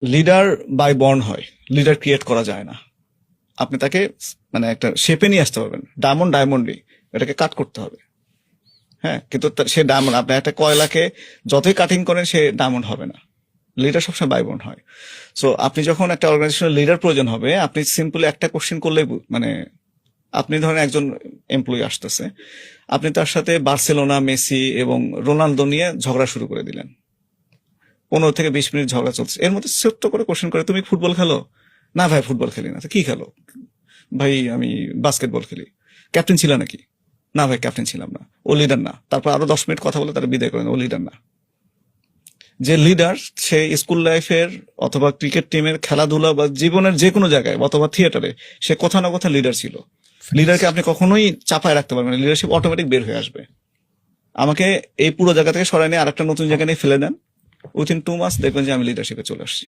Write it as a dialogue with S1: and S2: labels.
S1: Leader by born হয়, leader create করা যায় না। আপনি তাকে মানে একটা শেপে নিয়ে আসতে পারবেন, ডায়মন্ডই, এটাকে কাট করতে হবে। হ্যাঁ, কিন্তু সে ডায়মন্ড, আপনি একটা কয়লাকে যতই কাটিং করেন সে ডায়মন্ড হবে না। লিডার সবসময় বাই বর্ন হয়। সো আপনি যখন একটা অর্গানাইজেশনের লিডার প্রয়োজন হবে, আপনি সিম্পলি একটা কোশ্চেন করলেই মানে আপনি ধরেন একজন এমপ্লয়ি আসতেছে, আপনি তার সাথে বার্সেলোনা, মেসি এবং রোনালদো নিয়ে ঝগড়া শুরু করে দিলেন। 15 থেকে 20 মিনিট ঝগড়া চলছে, এর মধ্যে ছোট্ট করে কোশ্চেন করে, তুমি ফুটবল খেলো? না ভাই ফুটবল খেলি না। তো কি খেলো? ভাই আমি বাস্কেটবল খেলি। ক্যাপ্টেন ছিল নাকি? না ভাই ক্যাপ্টেন ছিলাম না। ও লিডার না। তারপর আরো 10 মিনিট কথা বলে তারা বিদায় করেন, ও লিডার না। যে লিডার সে স্কুল লাইফের অথবা ক্রিকেট টিমের, খেলাধুলা বা জীবনের যে কোনো জায়গায় অথবা থিয়েটারে সে কোথাও না কোথাও লিডার ছিল। লিডারকে আপনি কখনোই চাপায় রাখতে পারবেন না, লিডারশিপ অটোমেটিক বের হয়ে আসবে। আমাকে এই পুরো জায়গা থেকে সরাই নিয়ে আরেকটা নতুন জায়গা নিয়ে ফেলে দেন, উইথিন 2 মাস দেখবেন যে আমি লিডারশিপে চলে আসছি।